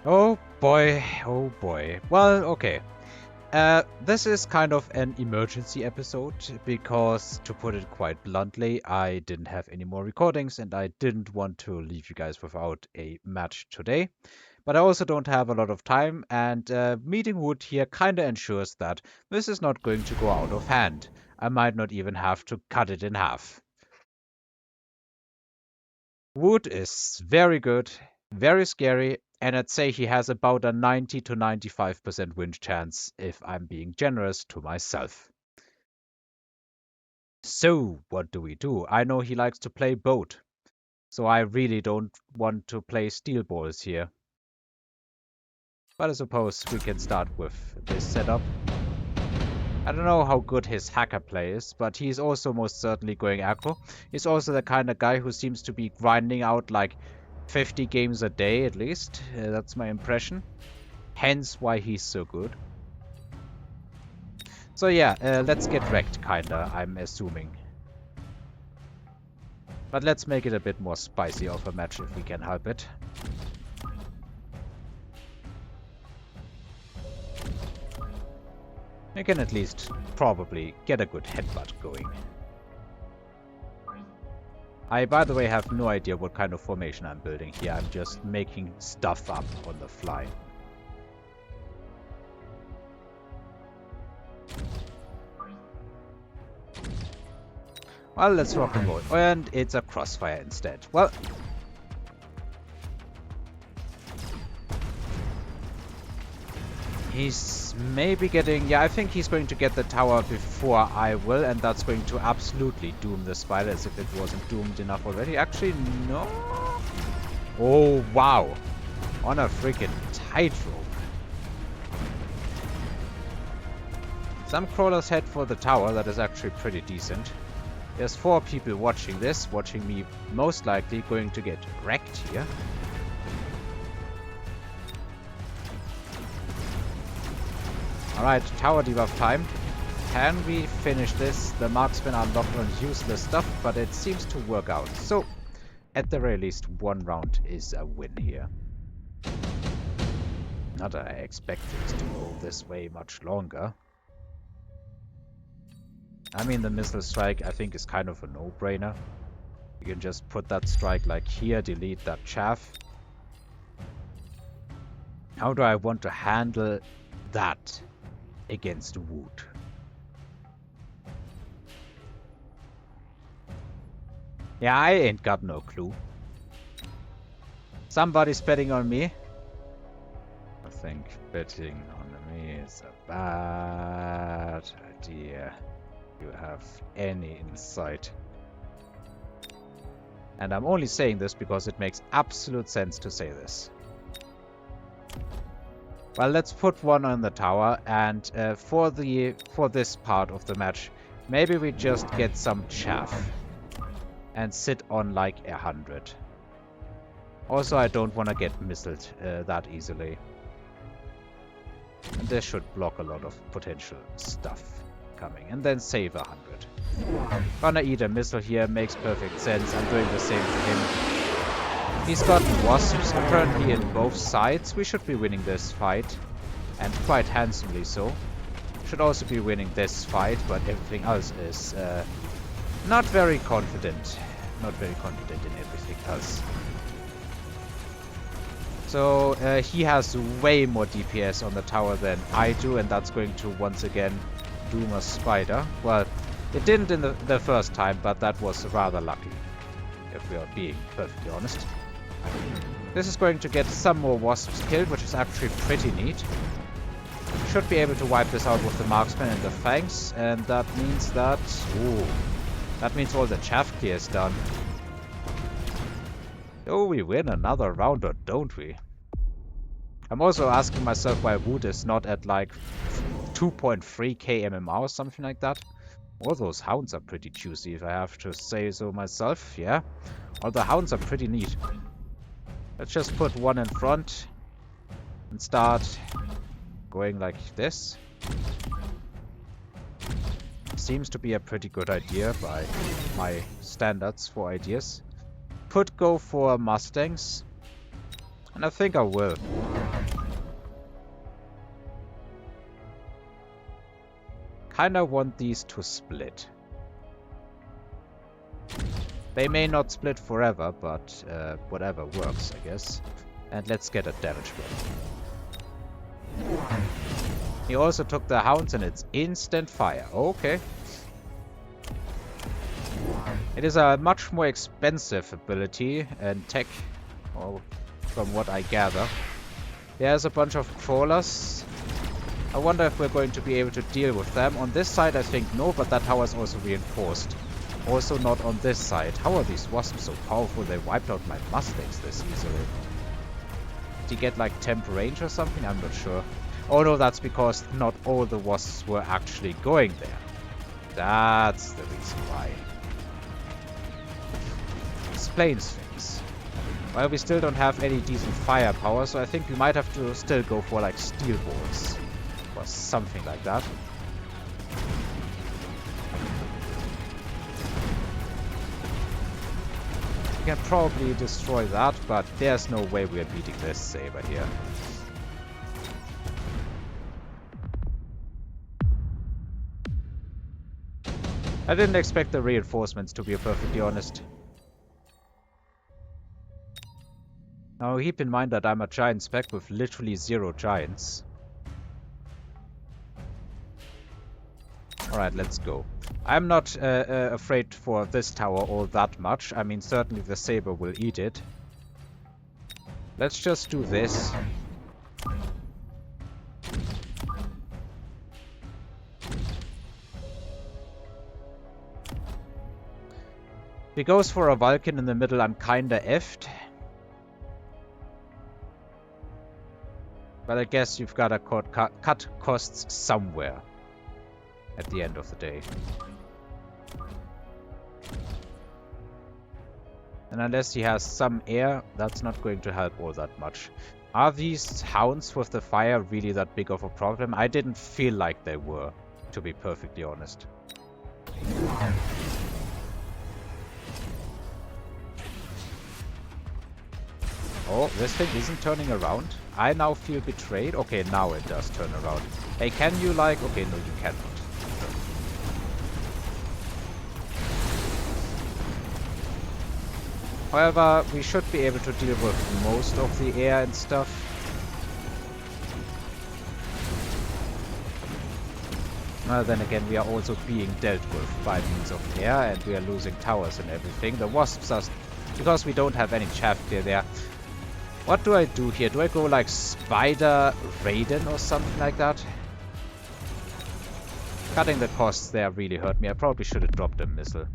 Oh boy, oh boy. Well, okay. This is kind of an emergency episode because, to put it quite bluntly, I didn't have any more recordings and I didn't want to leave you guys without a match today. But I also don't have a lot of time, and meeting Wood here kinda ensures that this is not going to go out of hand. I might not even have to cut it in half. Wood is very good, very scary, and I'd say he has about a 90 to 95% win chance if I'm being generous to myself. So, what do we do? I know he likes to play boat, so I really don't want to play steel balls here. But I suppose we can start with this setup. I don't know how good his hacker play is, but he's also most certainly going aggro. He's also the kind of guy who seems to be grinding out like 50 games a day at least. That's my impression. Hence why he's so good. So yeah, let's get wrecked kinda, I'm assuming. But let's make it a bit more spicy of a match if we can help it. We can at least probably get a good headbutt going. I, by the way, have no idea what kind of formation I'm building here. I'm just making stuff up on the fly. Well, let's rock and roll. And it's a crossfire instead. Well, he's maybe getting... Yeah, I think he's going to get the tower before I will, and that's going to absolutely doom the spider as if it wasn't doomed enough already. Actually, no. Oh, wow. On a freaking tightrope. Some crawlers head for the tower. That is actually pretty decent. There's 4 people watching this, watching me most likely going to get wrecked here. Alright, tower debuff time. Can we finish this? The marksmen are locked on useless stuff, but it seems to work out. So, at the very least, 1 round is a win here. Not that I expect it to go this way much longer. I mean, the missile strike, I think, is kind of a no-brainer. You can just put that strike like here, delete that chaff. How do I want to handle that against Wood? Yeah, I ain't got no clue. Somebody's betting on me. I think betting on me is a bad idea. You have any insight. And I'm only saying this because it makes absolute sense to say this. Well, let's put 1 on the tower, and for this part of the match, maybe we just get some chaff and sit on like 100. Also, I don't want to get missiled that easily. And this should block a lot of potential stuff coming, and then save 100. Gonna eat a missile here, makes perfect sense. I'm doing the same to him. He's got wasps apparently in both sides. We should be winning this fight, and quite handsomely so. Should also be winning this fight, but everything else is not very confident. Not very confident in everything else. So he has way more DPS on the tower than I do, and that's going to once again doom a spider. Well, it didn't in the first time, but that was rather lucky, if we are being perfectly honest. This is going to get some more wasps killed, which is actually pretty neat. Should be able to wipe this out with the marksman and the fangs, and that means that... Ooh, that means all the chaff clear is done. Do we win another round or don't we? I'm also asking myself why Wood is not at like 2.3k MMR or something like that. All those hounds are pretty juicy, if I have to say so myself, yeah. All the hounds are pretty neat. Let's just put 1 in front and start going like this. Seems to be a pretty good idea by my standards for ideas. Could go for Mustangs, and I think I will. kinda want these to split. They may not split forever, but whatever works, I guess. And let's get a damage roll. He also took the hounds and it's instant fire. Okay. It is a much more expensive ability and tech, or from what I gather. There's a bunch of crawlers. I wonder if we're going to be able to deal with them. On this side I think no, but that tower is also reinforced. Also not on this side. How are these wasps so powerful? They wiped out my mustangs this easily. Did he get like temp range or something? I'm not sure. Oh no, that's because not all the wasps were actually going there. That's the reason why. Explains things. Well, we still don't have any decent firepower, so I think we might have to still go for like steel balls. Or something like that. We can probably destroy that, but there's no way we're beating this saber here. I didn't expect the reinforcements, to be perfectly honest. Now keep in mind that I'm a giant spec with literally 0 giants. Alright, let's go. I'm not afraid for this tower all that much. I mean, certainly the saber will eat it. Let's just do this. If he goes for a Vulcan in the middle, I'm kinda effed. But I guess you've gotta cut costs somewhere at the end of the day. And unless he has some air, that's not going to help all that much. Are these hounds with the fire really that big of a problem? I didn't feel like they were, to be perfectly honest. Oh, this thing isn't turning around. I now feel betrayed. Okay, now it does turn around. Hey, can you like... Okay, no, you cannot. However, we should be able to deal with most of the air and stuff. Then again, we are also being dealt with by means of air, and we are losing towers and everything. The wasps are... Because we don't have any chaff clear there. What do I do here? Do I go like Spider Raiden or something like that? Cutting the costs there really hurt me. I probably should have dropped a missile.